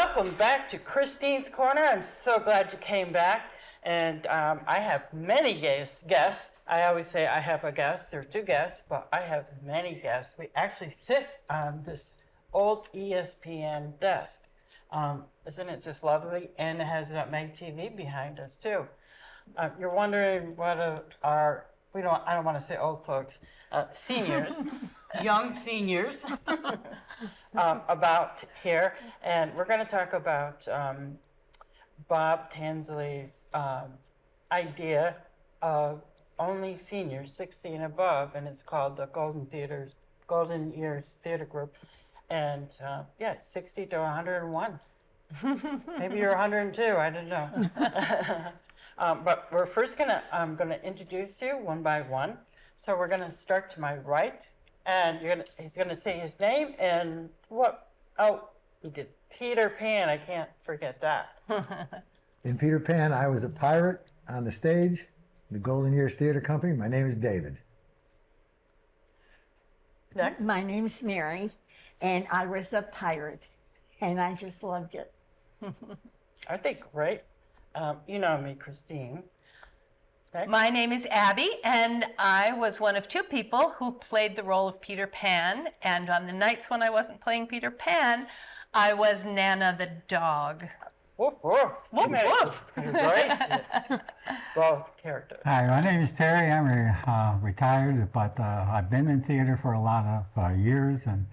welcome back to Christine's Corner. I'm so glad you came back. And I have many guests. I always say I have a guest. There are two guests, but I have many guests. We actually fit on this old ESPN desk. Isn't it just lovely? And it has Nutmeg TV behind us, too. You're wondering what I don't want to say old folks, seniors, young seniors, about here. And we're going to talk about Bob Tansley's idea of only seniors 60 and above, and it's called the Golden Years Theater Group. And 60 to 101. Maybe you're 102, I don't know. But we're first I'm gonna introduce you one by one. So we're gonna start to my right, and he's gonna say his name and he did Peter Pan. I can't forget that. In Peter Pan, I was a pirate on the stage, the Golden Years Theater Company. My name is David. Next. My name's Mary, and I was a pirate, and I just loved it. I think great. You know me, Christine. Next. My name is Abby, and I was one of two people who played the role of Peter Pan. And on the nights when I wasn't playing Peter Pan, I was Nana the dog. Woof, woof. Woof, woof. Great. Both characters. Hi, my name is Terry. I'm retired, but I've been in theater for a lot of years. And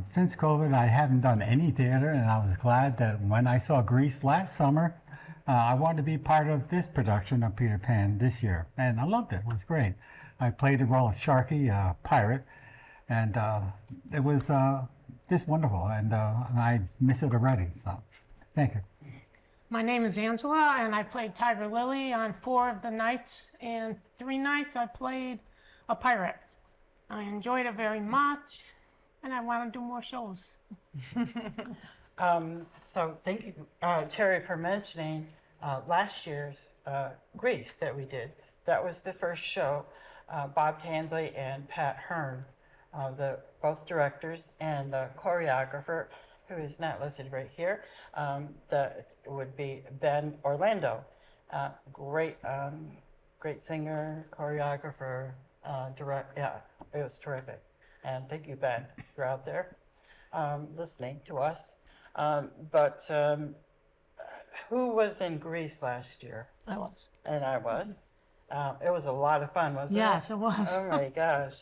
since COVID, I haven't done any theater, and I was glad that when I saw Grease last summer, I wanted to be part of this production of Peter Pan this year, and I loved it. It was great. I played the role of Sharky, a pirate, and it was just wonderful, and I miss it already, so thank you. My name is Angela, and I played Tiger Lily on 4 of the nights, and 3 nights I played a pirate. I enjoyed it very much, and I want to do more shows. So thank you, Terry, for mentioning last year's Grease that we did. That was the first show. Bob Tansley and Pat Hearn, both directors, and the choreographer, who is not listed right here, that would be Ben Orlando. Great singer, choreographer, it was terrific. And thank you, Ben, you're out there listening to us. But who was in Greece last year? I was. And I was. It was a lot of fun, wasn't it? Yes, it was. Oh my gosh.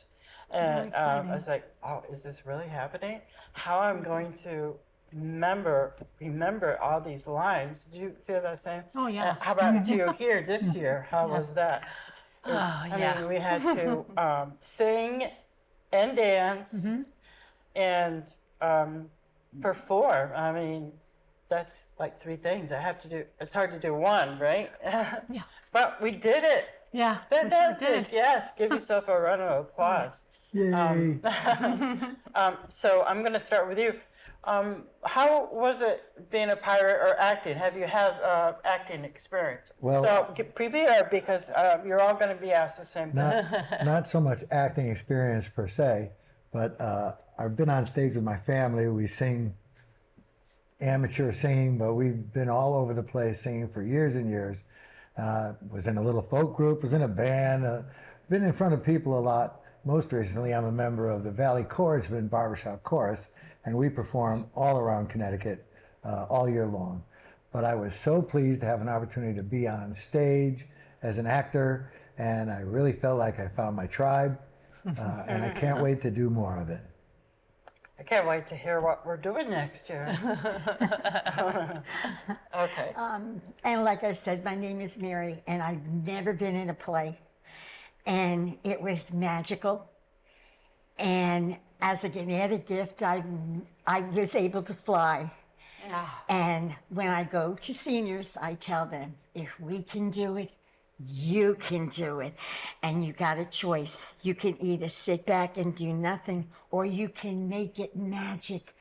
And I exciting. was like, oh, is this really happening? How I'm going to remember all these lines. Did you feel that same? Oh, yeah. How about you here this year? How was that? Yeah. I mean, we had to sing and dance and perform. I mean, that's like 3 things I have to do. It's hard to do one, right? Yeah. But we did it. Yeah, we sure Fantastic. did. Yes, give yourself a round of applause. Yay! So I'm going to start with you. How was it being a pirate or acting? Have you had acting experience? Well- so get prepared because you're all going to be asked the same thing. Not so much acting experience per se, but I've been on stage with my family. We sing amateur singing, but we've been all over the place singing for years and years. Was in a little folk group, was in a band, been in front of people a lot. Most recently, I'm a member of the Valley Chorusman Barbershop Chorus, and we perform all around Connecticut all year long. But I was so pleased to have an opportunity to be on stage as an actor, and I really felt like I found my tribe, and I can't wait to do more of it. I can't wait to hear what we're doing next year. Okay. And like I said, my name is Mary, and I've never been in a play. And it was magical. And as a genetic gift, I was able to fly. And when I go to seniors, I tell them, if we can do it, you can do it. And you got a choice. You can either sit back and do nothing, or you can make it magic.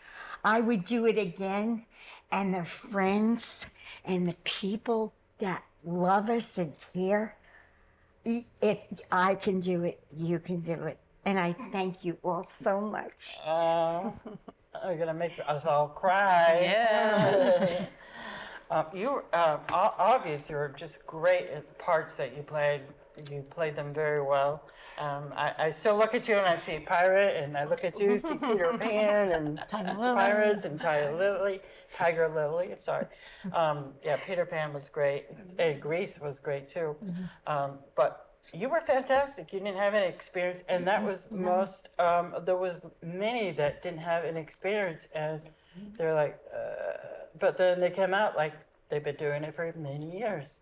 I would do it again, and the friends and the people that love us and care, if I can do it, you can do it. And I thank you all so much. You're gonna make us all cry. Yeah. Obvious. You were just great at the parts that you played. You played them very well. I still look at you and I see Pirate, and I look at you, see Peter Pan, and Tiger Lily. Pirates, and Tiger Lily. Sorry. Yeah, Peter Pan was great. And Grease was great too. But you were fantastic. You didn't have any experience, and that was most. There was many that didn't have any experience, and they're like, but then they came out like they've been doing it for many years.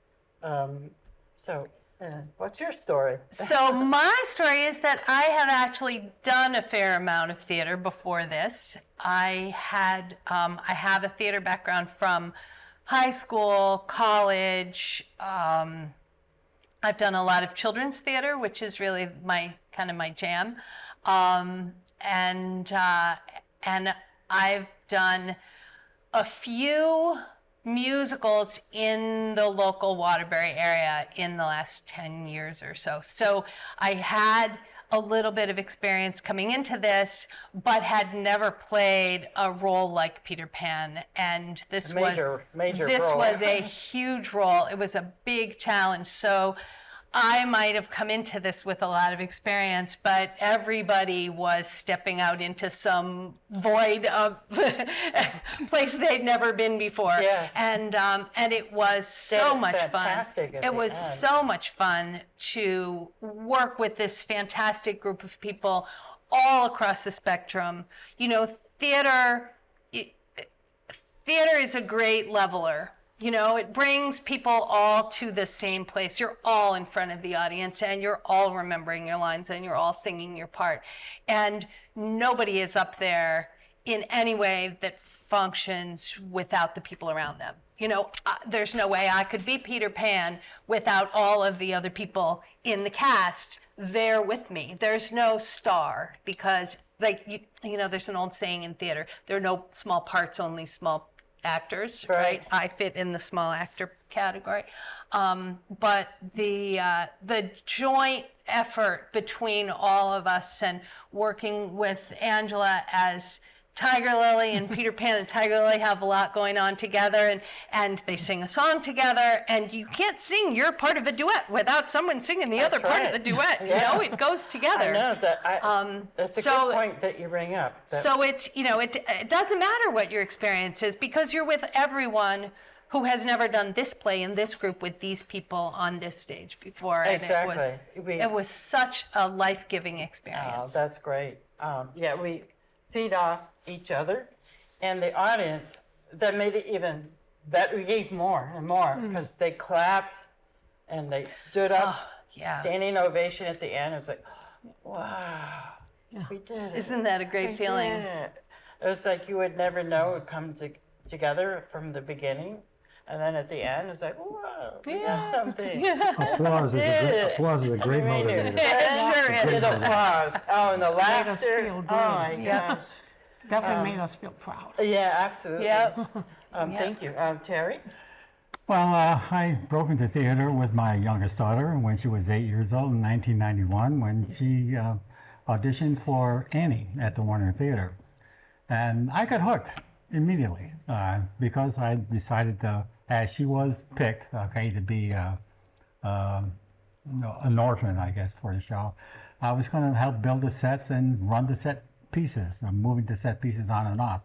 What's your story? So my story is that I have actually done a fair amount of theater before this. I have a theater background from high school, college. I've done a lot of children's theater, which is really my jam, and I've done a few musicals in the local Waterbury area in the last 10 years or so. So I had a little bit of experience coming into this, but had never played a role like Peter Pan. And this Major role. was a huge role. It was a big challenge. So I might have come into this with a lot of experience, but everybody was stepping out into some void of place they'd never been before. Yes. And it was so much fun. Fantastic at It the was end. so much fun to work with this fantastic group of people all across the spectrum. You know, theater is a great leveler. You know, it brings people all to the same place. You're all in front of the audience, and you're all remembering your lines, and you're all singing your part. And nobody is up there in any way that functions without the people around them. You know, there's no way I could be Peter Pan without all of the other people in the cast there with me. There's no star, because, like, you know, there's an old saying in theater, there are no small parts, only small actors, right? I fit in the small actor category. But the joint effort between all of us, and working with Angela as Tiger Lily and Peter Pan and Tiger Lily have a lot going on together, and they sing a song together, and you can't sing your part of a duet without someone singing the other part of the duet. You know, it goes together. I know that. That's a good point that you bring up. So it's, you know, it doesn't matter what your experience is, because you're with everyone who has never done this play in this group with these people on this stage before. And Exactly. it was such a life-giving Oh, experience. that's great. Yeah, we feed off each other, and the audience, that made it even better. We gave more and more, because they clapped and they stood up, yeah. standing ovation at the end. It was like, wow, we did it. Isn't that a great We feeling? did it. It was like you would never know it would come together from the beginning, and then at the end, it's like, whoa, we got something. Applause is a great motivator. It sure is. Applause. Oh, and the laughter. us feel good. Oh my gosh. Definitely made us feel proud. Yeah, absolutely. Yep. Thank you. Terry? Well, I broke into theater with my youngest daughter when she was 8 years old in 1991, when she auditioned for Annie at the Warner Theater. And I got hooked immediately because I decided to, as she was picked, okay, to be an orphan, I guess, for the show. I was going to help build the sets and run the set pieces, moving the set pieces on and off.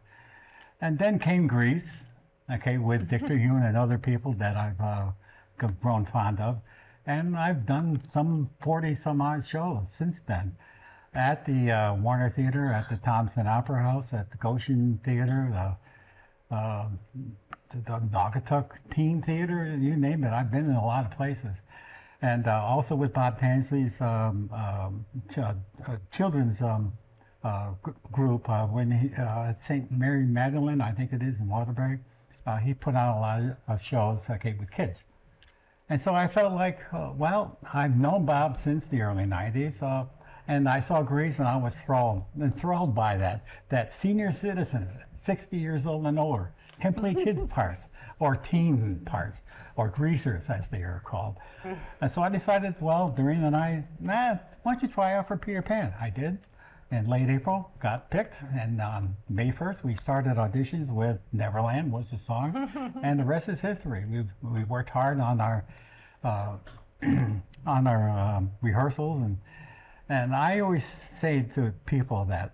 And then came Grease, okay, with Victor Hune and other people that I've grown fond of. And I've done some 40 some odd shows since then. At the Warner Theater, at the Thompson Opera House, at the Goshen Theater, the Naugatuck Teen Theater, you name it. I've been in a lot of places. And also with Bob Tansley's children's group, when he, at St. Mary Magdalene, I think it is, in Waterbury, he put on a lot of shows, okay, with kids. And so I felt like, well, I've known Bob since the early 90s, and I saw Grease and I was enthralled by that senior citizens, 60 years old and older, can play kids parts, or teen parts, or greasers as they are called. And so I decided, well, during the night, why don't you try out for Peter Pan? I did. in late April, got picked, and on May 1st, we started auditions with Neverland was the song, and the rest is history. We worked hard on our rehearsals, and I always say to people that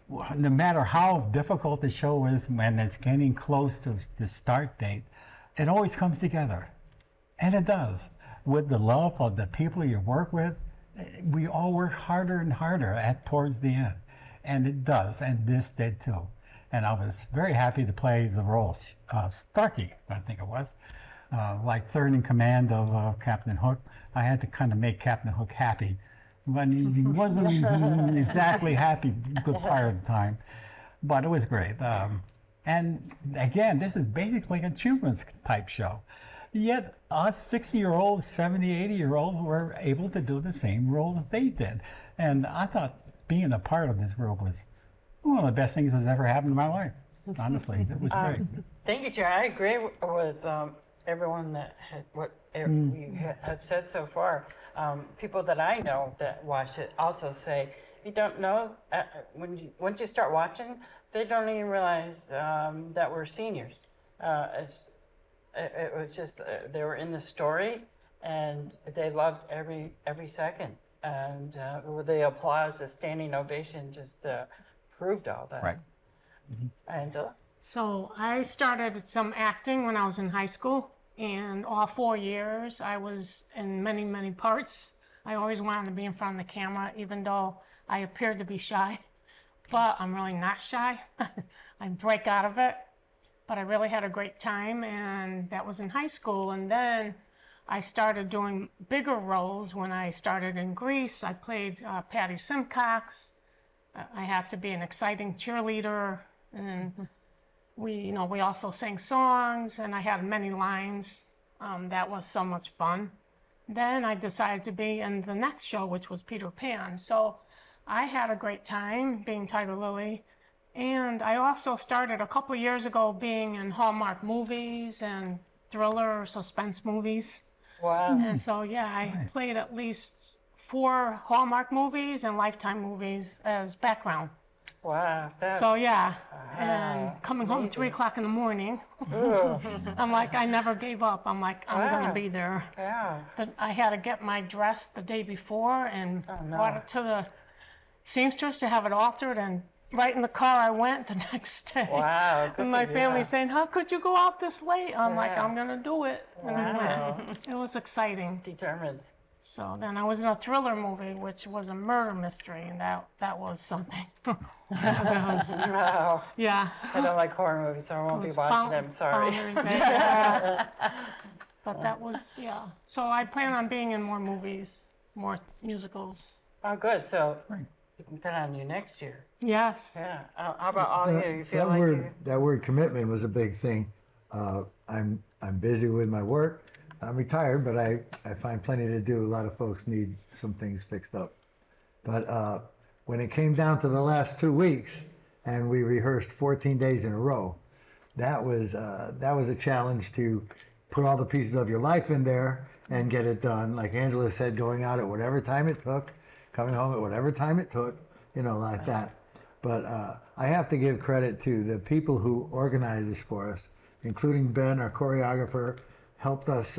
no matter how difficult the show is, when it's getting close to the start date, it always comes together, and it does. With the love of the people you work with, we all work harder and harder towards the end, and it does, and this did too. And I was very happy to play the role of Starkey, I think it was, like third in command of Captain Hook. I had to kind of make Captain Hook happy, but he wasn't exactly happy a good part of the time, but it was great. And again, this is basically an achievements type show. Yet us 60-year-olds, 70, 80-year-olds were able to do the same roles they did. And I thought being a part of this group was one of the best things that's ever happened in my life. Honestly, it was great. Thank you, Jerry. I agree with everyone that had what you have said so far. People that I know that watch it also say, you don't know, once you start watching, they don't even realize that we're seniors. It was just, they were in the story, and they loved every second. And the applause, the standing ovation just proved all that. Right. Angela? So I started some acting when I was in high school, and all 4 years I was in many, many parts. I always wanted to be in front of the camera, even though I appeared to be shy. But I'm really not shy. I break out of it. But I really had a great time, and that was in high school. And then I started doing bigger roles when I started in Greece. I played Patty Simcox. I had to be an exciting cheerleader, and we also sang songs, and I had many lines. That was so much fun. Then I decided to be in the next show, which was Peter Pan. So I had a great time being Tiger Lily. And I also started a couple years ago being in Hallmark movies and thriller or suspense movies. Wow. And so, yeah, I played at least 4 Hallmark movies and Lifetime movies as background. Wow. So, yeah, and coming home at 3 o'clock in the morning, I'm like, I never gave up. I'm like, I'm going to be there. Yeah. I had to get my dress the day before and brought it to the seamstress to have it altered, and right in the car I went the next day. Wow. And my family saying, how could you go out this late? I'm like, I'm going to do it. And I Wow. went. It was exciting. Determined. So then I was in a thriller movie, which was a murder mystery, and that was something. Wow. Yeah. I don't like horror movies, so I won't be was watching them. Sorry. Yeah. But that was, yeah. So I plan on being in more movies, more musicals. Oh, good. So we can count on you next year. Yes. Yeah. How about all you? You feel That word commitment was a big thing. I'm busy with my work. I'm retired, but I find plenty to do. A lot of folks need some things fixed up. But when it came down to the last 2 weeks, and we rehearsed 14 days in a row, that was a challenge to put all the pieces of your life in there and get it done. Like Angela said, going out at whatever time it took, coming home at whatever time it took, like that. But I have to give credit to the people who organized this for us, including Ben, our choreographer, helped us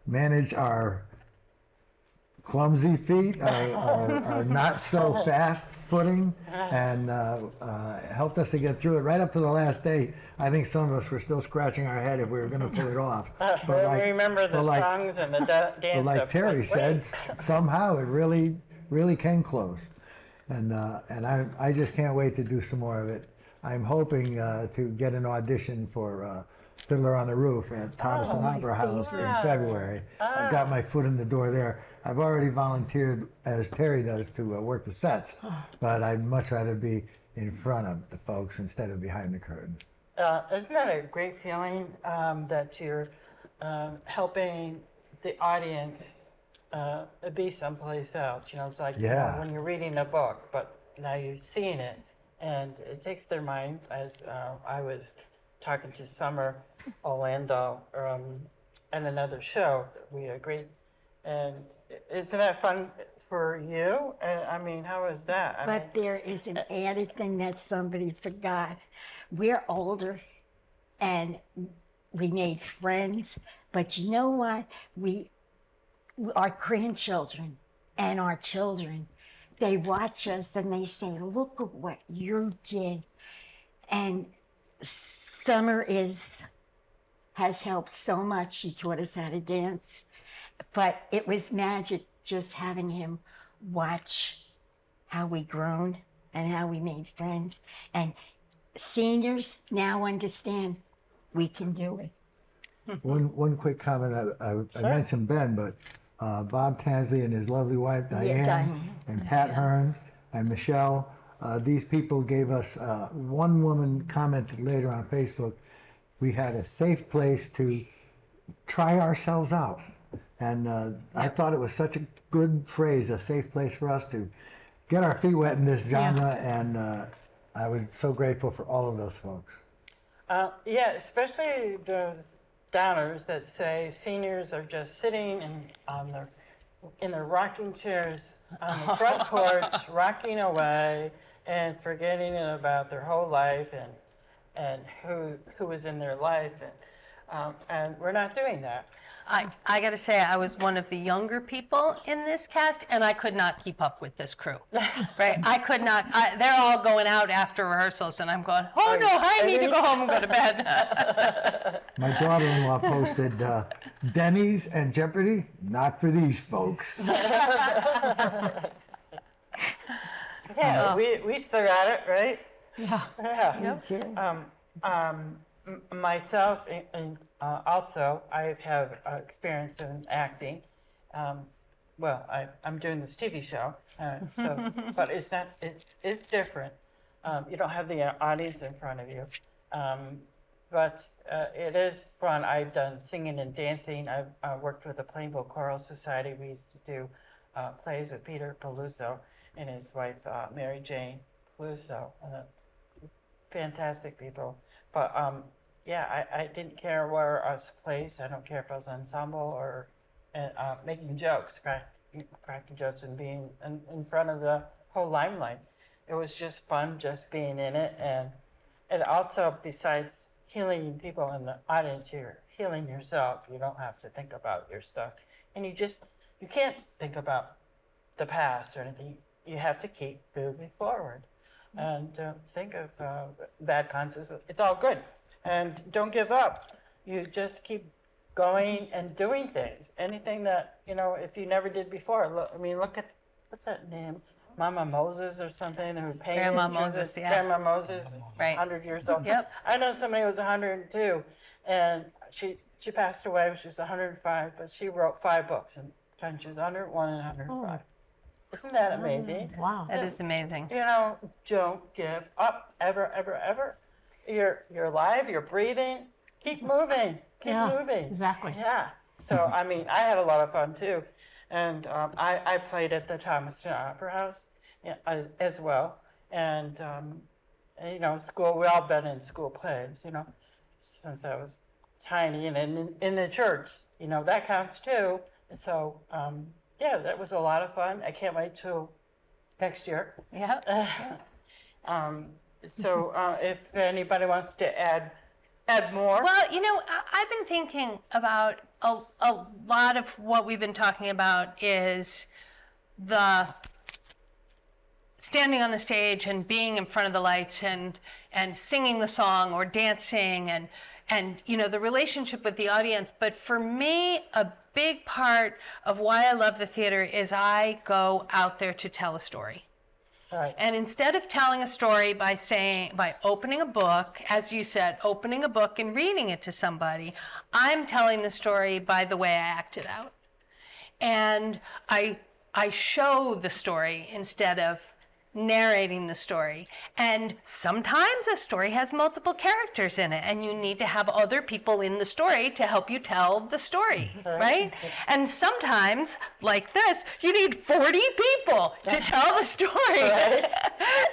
manage our clumsy feet, our not so fast footing, and helped us to get through it right up to the last day. I think some of us were still scratching our head if we were going to pull it off. But we remember the songs and the dance but like stuff. Terry said, somehow it really came close. And I just can't wait to do some more of it. I'm hoping to get an audition for Fiddler on the Roof at Thomaston Opera House in February. I've got my foot in the door there. I've already volunteered, as Terry does, to work the sets, but I'd much rather be in front of the folks instead of behind the curtain. Isn't that a great feeling that you're helping the audience be someplace else? It's like when you're reading a book, but now you're seeing it, and it takes their mind. As I was talking to Summer Orlando and another show that we agreed, and isn't that fun for you? I mean, how is that? I mean, But there is an added thing that somebody forgot. We're older and we made friends, but you know what? Our grandchildren and our children, they watch us and they say, look at what you did. And Summer has helped so much. She taught us how to dance. But it was magic just having him watch how we grown and how we made friends. And seniors now understand we can do it. One quick comment. I mentioned Ben, but Bob Tansley and his lovely wife Diane, Diane. and Pat Hearn and Michelle. These people gave us, one woman commented later on Facebook, we had a safe place to try ourselves out. And I thought it was such a good phrase, a safe place for us to get our feet wet in this genre. And I was so grateful for all of those folks. yeah, especially those downers that say seniors are just sitting in their rocking chairs on the front porch, rocking away and forgetting about their whole life and who was in their life, and we're not doing that. I got to say, I was one of the younger people in this cast, and I could not keep up with this crew. Right? I could not. They're all going out after rehearsals, and I'm going, oh no, I need to go home and go to bed. My daughter-in-law posted, Denny's and Jeopardy, not for these folks. Yeah, we still got it, right? Yeah. Yeah. Me too. Myself, and also, I have experience in acting. Well, I'm doing this TV show, so but it's not. It's different. You don't have the audience in front of you, but it is fun. I've done singing and dancing. I've worked with the Plainville Choral Society. We used to do plays with Peter Peluso and his wife Mary Jane Peluso. Fantastic people, but yeah, I didn't care where I was placed. I don't care if I was ensemble or making jokes, cracking jokes and being in front of the whole limelight. It was just fun just being in it. And also, besides healing people in the audience, you're healing yourself. You don't have to think about your stuff. And you can't think about the past or anything. You have to keep moving forward. And think of bad consequences. It's all good. And don't give up. You just keep going and doing things. Anything that, if you never did before. Look at, what's that name? Mama Moses or something. Who painted Grandma Moses, yeah. Grandma Moses, Right. 100 years old. Yep. I know somebody who was 102, and she passed away when she was 105, but she wrote 5 books, and she was 101 and 105. Isn't that amazing? Wow. That is amazing. Don't give up, ever, ever, ever. You're alive, you're breathing, keep moving, keep Yeah, moving. exactly. Yeah. So, I had a lot of fun too. And I played at the Thomaston Opera House as well. And, school, we all been in school plays, since I was tiny. And in the church, that counts too. And so, yeah, that was a lot of fun. I can't wait till next year. Yeah. So if anybody wants to add more. Well, I've been thinking about a lot of what we've been talking about is the standing on the stage and being in front of the lights and singing the song or dancing and the relationship with the audience. But for me, a big part of why I love the theater is I go out there to tell a story. Right. And instead of telling a story by opening a book, as you said, opening a book and reading it to somebody, I'm telling the story by the way I act it out. And I show the story instead of narrating the story. And sometimes a story has multiple characters in it, and you need to have other people in the story to help you tell the story, right? And sometimes, like this, you need 40 people to tell the story. Right.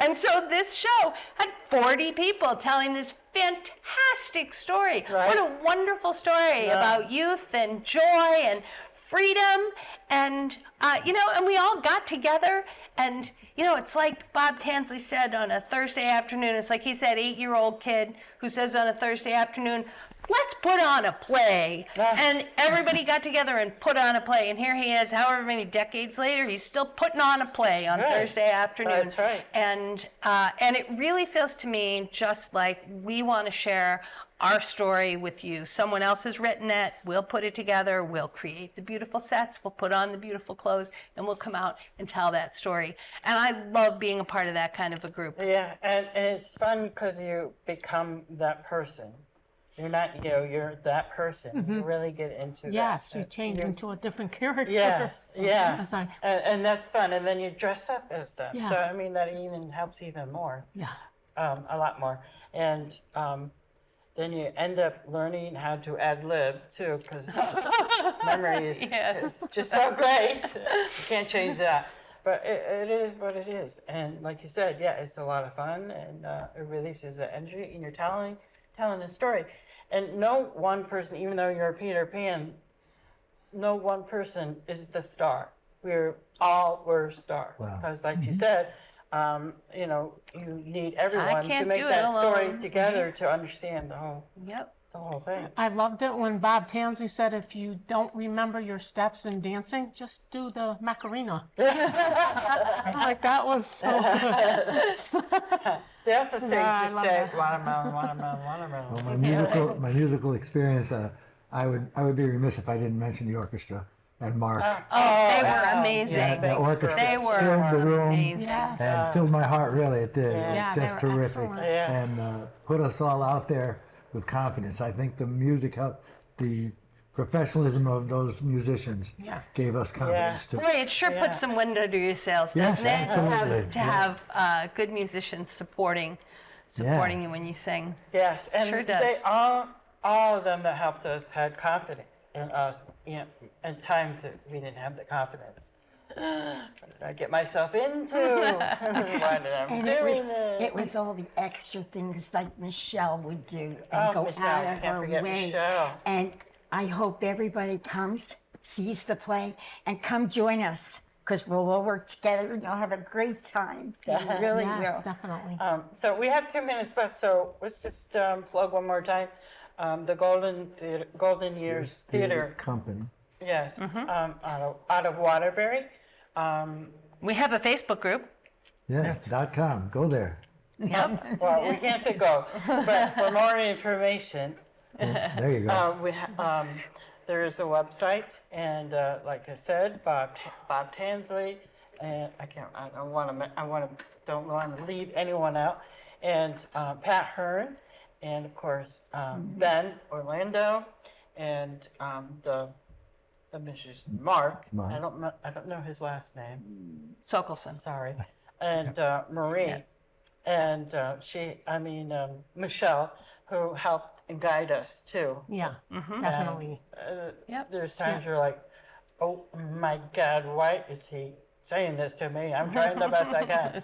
And so this show had 40 people telling this fantastic story. Right. What a wonderful story about youth and joy and freedom. And, and we all got together. And, it's like Bob Tansley said on a Thursday afternoon. It's like he's that 8-year-old kid who says on a Thursday afternoon, let's put on a play. And everybody got together and put on a play. And here he is, however many decades later, he's still putting on a play on Thursday afternoon. That's right. And it really feels to me just like we want to share our story with you. Someone else has written it. We'll put it together. We'll create the beautiful sets. We'll put on the beautiful clothes, and we'll come out and tell that story. And I love being a part of that kind of a group. Yeah, and it's fun because you become that person. You're not, you're that person. You really get into that. Yes, you change into a different character. Yes, yeah. It's like, And that's fun. And then you dress up as them. Yeah. So, I mean, that even helps even more, yeah. a lot more. And then you end up learning how to ad lib too, because memory is just so great. You can't change that. But it is what it is. And like you said, yeah, it's a lot of fun, and it releases the energy, and you're telling a story. And no one person, even though you're Peter Pan, no one person is the star. We're stars. Wow. Because like you said, you need everyone to can't make do it that story alone. together to understand the Yep. whole thing. I loved it when Bob Tansley said, if you don't remember your steps in dancing, just do the Macarena. Like, that was so good. They also say, Yeah, I just love say that. watermelon, watermelon, watermelon. Well, my musical experience, I would be remiss if I didn't mention the orchestra and Mark. They were amazing. Yeah, the thanks orchestra for- They were filled the room amazing. Yes. and filled my heart. Really, it did. Yeah, It's they just were terrific, excellent. Yeah. and put us all out there with confidence. I think the music helped. The professionalism of those musicians Yeah. gave us confidence too. Boy, it sure puts some wind under your sails, Yes, doesn't it? absolutely. To have good musicians supporting you when you sing. Yes, and Sure does. they all of them that helped us had confidence in us. In times that we didn't have the confidence. What did I get myself into? Why did I And doing this? it was all the extra things like Michelle would do and Oh, go Michelle, out of can't her forget way. Michelle. And I hope everybody comes, sees the play, and come join us, because we'll all work together and you'll have a great time. You really Yes, will. definitely. So we have 2 minutes left, so let's just plug one more time. The Golden Years Theater. Company. Yes, out of Waterbury. We have a Facebook group. Yes, .com. Go there. Yep. Well, we can't say go, but for more information, There you go. there is a website, and like I said, Bob Tansley, and I don't want to leave anyone out, and Pat Hearn, and of course Ben Orlando, and the musician Mark. Mark. I don't know his last name. Sokolson. Sorry, and Marie, and Michelle, who helped and guide us too. Yeah, definitely. Yep. There's times you're like, oh my God, why is he saying this to me? I'm trying the best I can.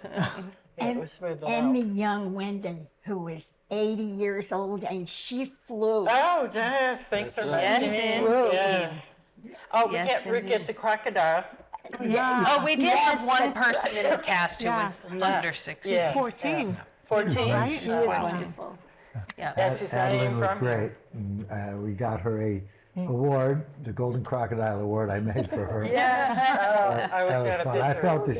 It was smooth And the along. young Wendy, who was 80 years old, and she flew. Oh, yes, thanks for Yes, mentioning. indeed. Yeah. Oh, we Yes, can't forget indeed. the crocodile. Oh, we did Yes. have one person in the cast who Yeah. was under 60. Yeah. 14. 14. Right? She was wonderful. Yeah. That's just I Adeline am was from. great. And, we got her a award, the Golden Crocodile Award I made for her. Yes. I wish That I was had a fun. picture. I felt that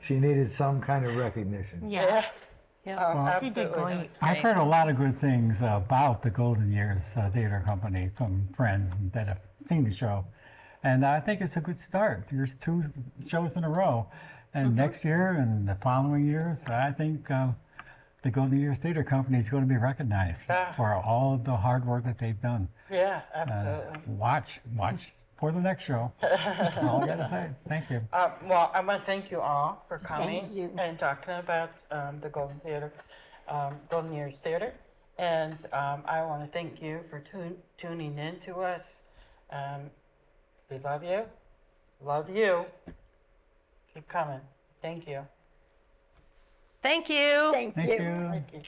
she needed some kind of recognition. Yeah, Yes. Yeah. she did absolutely. great. I've heard a lot of good things about the Golden Years Theater Company from friends that have seen the show. And I think it's a good start. There's 2 shows in a row. And next year and the following years, I think the Golden Years Theater Company is going to be recognized for all of the hard work that they've done. Yeah, absolutely. Watch for the next show. That's all I got to say. Thank you. Well, I want to thank you all for coming Thank you. and talking about the Golden Years Theater. And I want to thank you for tuning in to us. We love you. Love you. Keep coming. Thank you. Thank you. Thank Thank you. you. Thank you.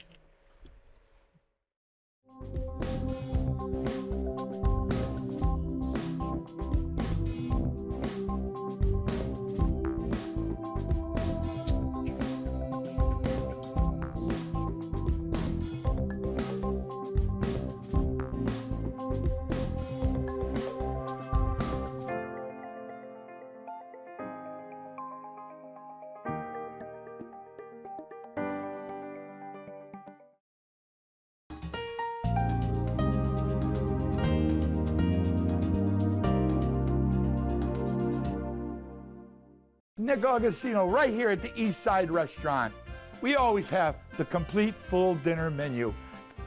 Nick Augustino right here at the East Side Restaurant. We always have the complete full dinner menu.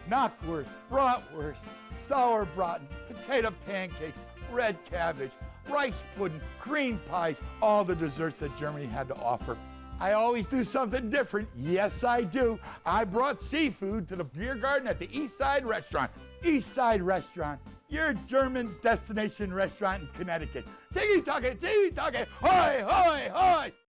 Knockwurst, bratwurst, sauerbraten, potato pancakes, red cabbage, rice pudding, cream pies, all the desserts that Germany had to offer. I always do something different. Yes, I do. I brought seafood to the beer garden at the East Side Restaurant. East Side Restaurant, your German destination restaurant in Connecticut. Tiki-taka, hoy, hoy, hoy!